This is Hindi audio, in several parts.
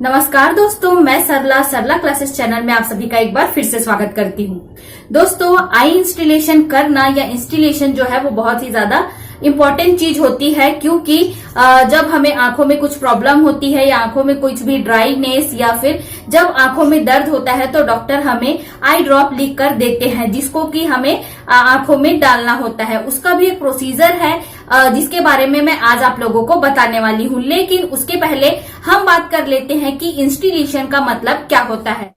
नमस्कार दोस्तों, मैं सरला सरला क्लासेस चैनल में आप सभी का एक बार फिर से स्वागत करती हूँ। दोस्तों, आई इंस्टॉलेशन करना या इंस्टॉलेशन जो है वो बहुत ही ज्यादा इम्पोर्टेंट चीज होती है, क्योंकि जब हमें आंखों में कुछ प्रॉब्लम होती है या आंखों में कुछ भी ड्राइनेस या फिर जब आंखों में दर्द होता है तो डॉक्टर हमें आई ड्रॉप लिख कर देते हैं, जिसको कि हमें आंखों में डालना होता है। उसका भी एक प्रोसीजर है जिसके बारे में मैं आज आप लोगों को बताने वाली हूँ। लेकिन उसके पहले हम बात कर लेते हैं कि इंस्टॉलेशन का मतलब क्या होता है।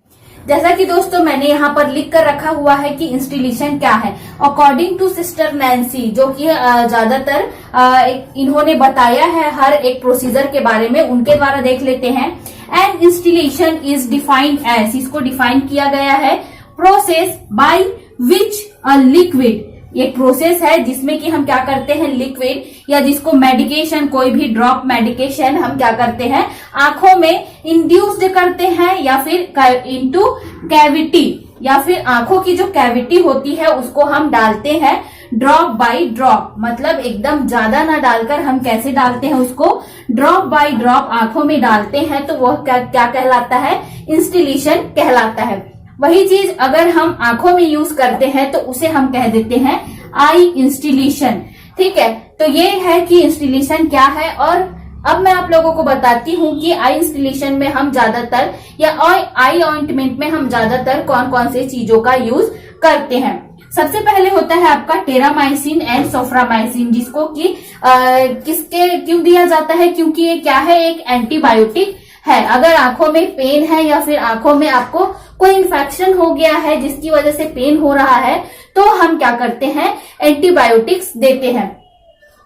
जैसा कि दोस्तों मैंने यहाँ पर लिख कर रखा हुआ है कि इंस्टॉलेशन क्या है। अकॉर्डिंग टू सिस्टर नैन्सी, जो कि ज्यादातर इन्होंने बताया है हर एक प्रोसीजर के बारे में, उनके द्वारा देख लेते हैं। And installation is defined as, इसको डिफाइन किया गया है, process by which a liquid, एक प्रोसेस है जिसमें कि हम क्या करते हैं, लिक्विड या जिसको मेडिकेशन, कोई भी ड्रॉप मेडिकेशन हम क्या करते हैं, आंखों में इंड्यूस्ड करते हैं या फिर इनटू कैविटी, या फिर आंखों की जो कैविटी होती है उसको हम डालते हैं ड्रॉप बाय ड्रॉप। मतलब एकदम ज्यादा ना डालकर हम कैसे डालते हैं, उसको ड्रॉप बाय ड्रॉप आंखों में डालते हैं, तो वह क्या कहलाता है, इंस्टॉलेशन कहलाता है। वही चीज अगर हम आंखों में यूज करते हैं तो उसे हम कह देते हैं आई इंस्टॉलेशन। ठीक है, तो ये है कि इंस्टॉलेशन क्या है। और अब मैं आप लोगों को बताती हूँ कि आई इंस्टॉलेशन में हम ज्यादातर या आई ऑइंटमेंट में हम ज्यादातर कौन कौन से चीजों का यूज करते हैं। सबसे पहले होता है आपका टेरामाइसिन एंड सोफ्रामाइसिन, जिसको कि किसके क्यों दिया जाता है, क्योंकि ये क्या है, एक एंटीबायोटिक है। अगर आंखों में पेन है या फिर आंखों में आपको कोई इन्फेक्शन हो गया है जिसकी वजह से पेन हो रहा है, तो हम क्या करते हैं, एंटीबायोटिक्स देते हैं।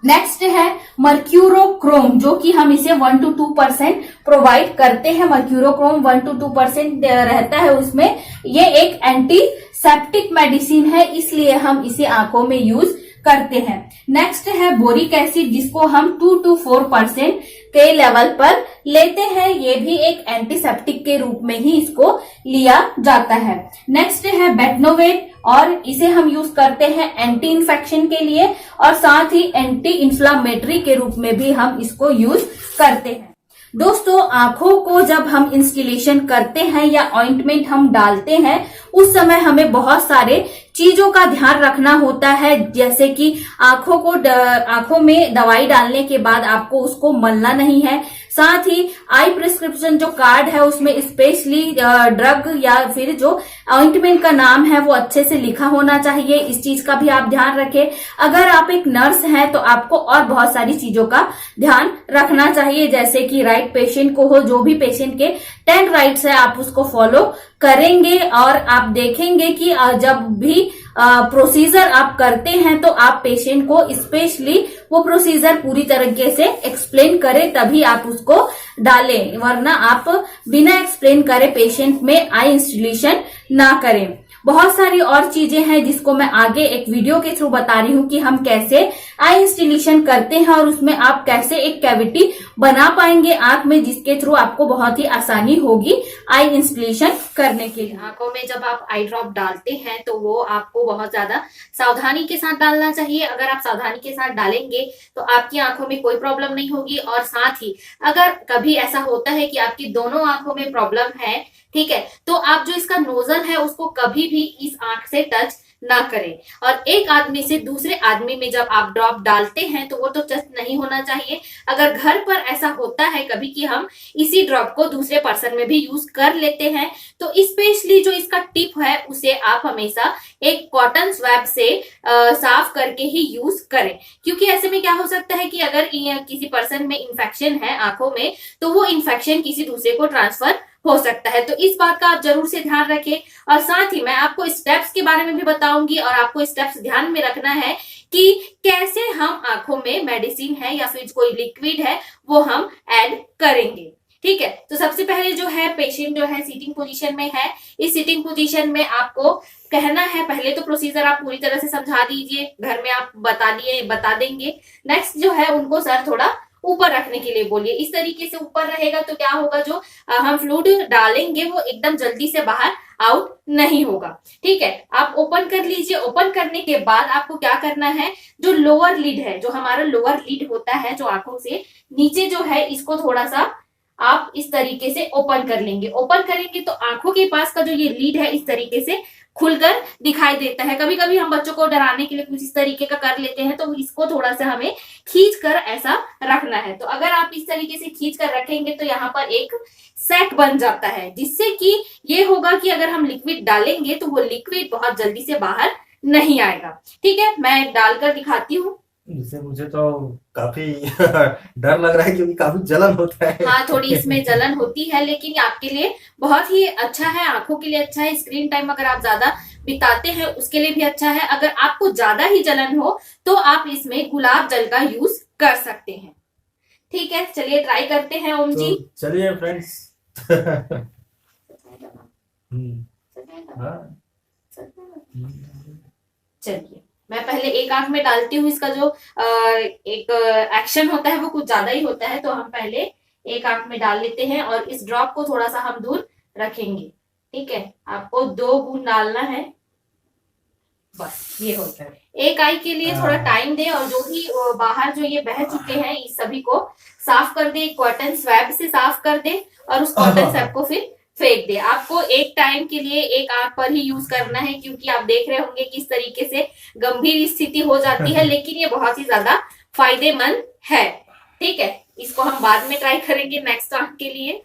नेक्स्ट है मर्क्यूरोक्रोम, जो कि हम इसे 1 to 2% प्रोवाइड करते हैं। मर्क्यूरोक्रोम 1 to 2% रहता है उसमें। ये एक एंटीसेप्टिक मेडिसिन है, इसलिए हम इसे आंखों में यूज करते हैं। नेक्स्ट है बोरिक एसिड, जिसको हम 2 to 4% के लेवल पर लेते हैं। ये भी एक एंटीसेप्टिक के रूप में ही इसको लिया जाता है। नेक्स्ट है बेटनोवेट, और इसे हम यूज करते हैं एंटी इन्फेक्शन के लिए, और साथ ही एंटी इन्फ्लामेटरी के रूप में भी हम इसको यूज करते हैं। दोस्तों, आंखों को जब हम इंस्टॉलेशन करते हैं या ऑइंटमेंट हम डालते हैं, उस समय हमें बहुत सारे चीजों का ध्यान रखना होता है। जैसे कि आंखों में दवाई डालने के बाद आपको उसको मलना नहीं है। साथ ही आई प्रिस्क्रिप्शन जो कार्ड है उसमें स्पेशली ड्रग या फिर जो ऑइंटमेंट का नाम है वो अच्छे से लिखा होना चाहिए। इस चीज का भी आप ध्यान रखें। अगर आप एक नर्स हैं तो आपको और बहुत सारी चीजों का ध्यान रखना चाहिए, जैसे कि राइट पेशेंट को हो, जो भी पेशेंट के 10 राइट्स है आप उसको फॉलो करेंगे। और आप देखेंगे कि जब भी प्रोसीजर आप करते हैं तो आप पेशेंट को स्पेशली वो प्रोसीजर पूरी तरीके से एक्सप्लेन करें, तभी आप उसको डालें, वरना आप बिना एक्सप्लेन करे पेशेंट में आई इंस्टॉलेशन ना करें। बहुत सारी और चीजें हैं जिसको मैं आगे एक वीडियो के थ्रू बता रही हूँ कि हम कैसे आई इंस्टॉलेशन करते हैं और उसमें आप कैसे एक कैविटी बना पाएंगे आंख में, जिसके थ्रू आपको बहुत ही आसानी होगी आई इंस्टॉलेशन करने के लिए। आंखों में जब आप आई ड्रॉप डालते हैं तो वो आपको बहुत ज्यादा सावधानी के साथ डालना चाहिए। अगर आप सावधानी के साथ डालेंगे तो आपकी आंखों में कोई प्रॉब्लम नहीं होगी। और साथ ही अगर कभी ऐसा होता है कि आपकी दोनों आंखों में प्रॉब्लम है, ठीक है, तो आप जो इसका नोजल है उसको कभी भी इस आंख से टच ना करें। और एक आदमी से दूसरे आदमी में जब आप ड्रॉप डालते हैं तो वो तो टच नहीं होना चाहिए। अगर घर पर ऐसा होता है कभी कि हम इसी ड्रॉप को दूसरे पर्सन में भी यूज कर लेते हैं, तो स्पेशली जो इसका टिप है उसे आप हमेशा एक कॉटन स्वैब से साफ करके ही यूज करें। क्योंकि ऐसे में क्या हो सकता है कि अगर किसी पर्सन में इंफेक्शन है आंखों में, तो वो इंफेक्शन किसी दूसरे को ट्रांसफर हो सकता है। तो इस बात का आप जरूर से ध्यान रखें। और साथ ही मैं आपको स्टेप्स के बारे में भी बताऊंगी, और आपको स्टेप्स ध्यान में रखना है कि कैसे हम आंखों में मेडिसिन है या फिर कोई लिक्विड है वो हम ऐड करेंगे। ठीक है, तो सबसे पहले जो है पेशेंट जो है सीटिंग पोजीशन में है। इस सीटिंग पोजीशन में आपको कहना है, पहले तो प्रोसीजर आप पूरी तरह से समझा दीजिए, घर में आप बता देंगे। नेक्स्ट जो है उनको सर थोड़ा ऊपर रखने के लिए बोलिए। इस तरीके से ऊपर रहेगा तो क्या होगा, जो हम फ्लूइड डालेंगे वो एकदम जल्दी से बाहर आउट नहीं होगा। ठीक है, आप ओपन कर लीजिए। ओपन करने के बाद आपको क्या करना है, जो लोअर लिड है, जो हमारा लोअर लिड होता है जो आंखों से नीचे जो है, इसको थोड़ा सा आप इस तरीके से ओपन कर लेंगे। ओपन करेंगे तो आंखों के पास का जो ये लीड है इस तरीके से खुलकर दिखाई देता है। कभी कभी हम बच्चों को डराने के लिए कुछ इस तरीके का कर लेते हैं, तो इसको थोड़ा सा हमें खींच कर ऐसा रखना है। तो अगर आप इस तरीके से खींच कर रखेंगे तो यहाँ पर एक सेट बन जाता है, जिससे कि ये होगा कि अगर हम लिक्विड डालेंगे तो वो लिक्विड बहुत जल्दी से बाहर नहीं आएगा। ठीक है, मैं डालकर दिखाती हूँ। इससे मुझे तो काफी डर लग रहा है, क्योंकि काफी जलन होता है। हाँ, थोड़ी इसमें जलन होती है, लेकिन ये आपके लिए बहुत ही अच्छा है, आंखों के लिए अच्छा है। स्क्रीन टाइम अगर आप ज्यादा बिताते हैं उसके लिए भी अच्छा है। अगर आपको ज्यादा ही जलन हो तो आप इसमें गुलाब जल का यूज कर सकते हैं। ठीक है, चलिए ट्राई करते हैं ओम जी। तो चलिए फ्रेंड्स। चलिए, मैं पहले एक आंख में डालती हूँ। इसका जो एक एक्शन होता है वो कुछ ज्यादा ही होता है, तो हम पहले एक आंख में डाल लेते हैं और इस ड्रॉप को थोड़ा सा हम दूर रखेंगे। ठीक है, आपको 2 बूंद डालना है, बस ये होता है। एक आई के लिए थोड़ा टाइम दे, और जो भी बाहर जो ये बह चुके हैं इस सभी को साफ कर दे, कॉटन स्वैब से साफ कर दे और उस कॉटन स्वैब को फिर फेंक दे। आपको एक टाइम के लिए एक आंख पर ही यूज करना है, क्योंकि आप देख रहे होंगे किस तरीके से गंभीर स्थिति हो जाती है, लेकिन ये बहुत ही ज्यादा फायदेमंद है। ठीक है, इसको हम बाद में ट्राई करेंगे नेक्स्ट आंख के लिए।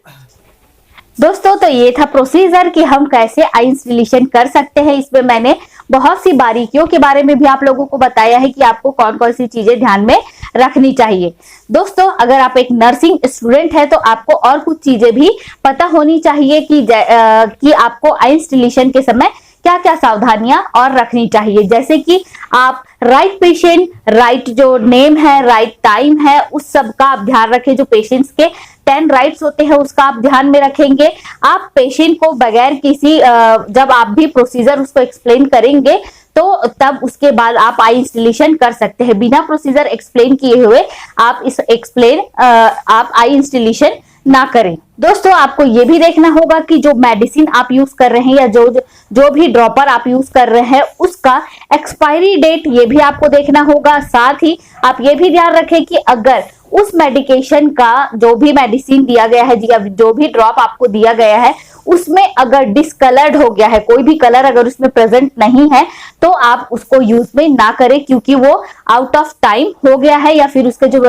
दोस्तों, तो ये था प्रोसीजर कि हम कैसे आई इंस्टॉलेशन कर सकते हैं। इसमें मैंने बहुत सी बारीकियों के बारे में भी आप लोगों को बताया है कि आपको कौन कौन सी चीजें ध्यान में रखनी चाहिए। दोस्तों, अगर आप एक नर्सिंग स्टूडेंट है तो आपको और कुछ चीजें भी पता होनी चाहिए कि आपको आई इंस्टॉलेशन के समय क्या क्या सावधानियां और रखनी चाहिए। जैसे कि आप राइट पेशेंट, राइट जो नेम है, राइट टाइम है, उस सब का आप ध्यान रखें। जो पेशेंट्स के 10 राइट्स होते हैं उसका आप ध्यान में रखेंगे। आप पेशेंट को बगैर किसी जब आप भी प्रोसीजर उसको एक्सप्लेन करेंगे तो तब उसके बाद आप आई इंस्टॉलेशन कर सकते हैं। बिना प्रोसीजर एक्सप्लेन किए हुए आप आई इंस्टॉलेशन ना करें। दोस्तों, आपको ये भी देखना होगा कि जो मेडिसिन आप यूज कर रहे हैं या जो भी ड्रॉपर आप यूज कर रहे हैं उसका एक्सपायरी डेट ये भी आपको देखना होगा। साथ ही आप ये भी ध्यान रखें कि अगर उस मेडिकेशन का जो भी मेडिसिन दिया गया है या जो भी ड्रॉप आपको दिया गया है उसमें अगर डिसकलर्ड हो गया है, कोई भी कलर अगर उसमें प्रेजेंट नहीं है, तो आप उसको यूज में ना करें, क्योंकि वो आउट ऑफ टाइम हो गया है या फिर उसका जो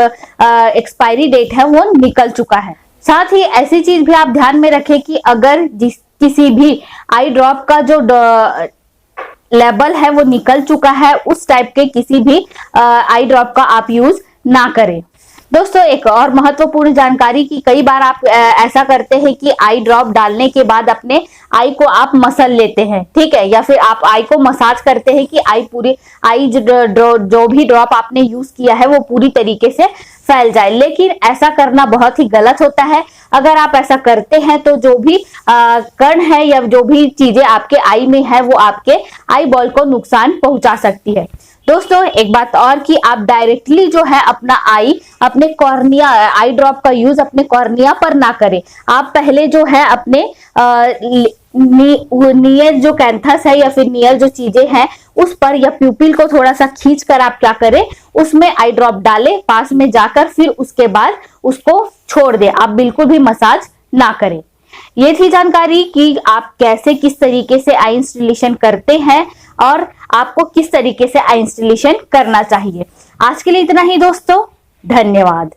एक्सपायरी डेट है वो निकल चुका है। साथ ही ऐसी चीज भी आप ध्यान में रखें कि अगर किसी भी आई ड्रॉप का जो लेबल है वो निकल चुका है, उस टाइप के किसी भी आई ड्रॉप का आप यूज ना करें। दोस्तों, एक और महत्वपूर्ण जानकारी कि कई बार आप ऐसा करते हैं कि आई ड्रॉप डालने के बाद अपने आई को आप मसल लेते हैं, ठीक है, या फिर आप आई को मसाज करते हैं कि आई जो भी ड्रॉप आपने यूज किया है वो पूरी तरीके से फैल जाए। लेकिन ऐसा करना बहुत ही गलत होता है। अगर आप ऐसा करते हैं तो जो भी कण है या जो भी चीजें आपके आई में है वो आपके आई बॉल को नुकसान पहुंचा सकती है। दोस्तों, एक बात और कि आप डायरेक्टली जो है अपना अपने कॉर्निया आई ड्रॉप का यूज अपने कॉर्निया पर ना करें। आप पहले जो है अपने नियर जो कैंथस है या फिर नियर जो चीजें हैं उस पर या प्यूपिल को थोड़ा सा खींच कर आप क्या करें, उसमें आई ड्रॉप डालें पास में जाकर, फिर उसके बाद उसको छोड़ दें। आप बिल्कुल भी मसाज ना करें। ये थी जानकारी कि आप कैसे किस तरीके से आई इंस्टॉलेशन करते हैं और आपको किस तरीके से आई इंस्टॉलेशन करना चाहिए। आज के लिए इतना ही दोस्तों, धन्यवाद।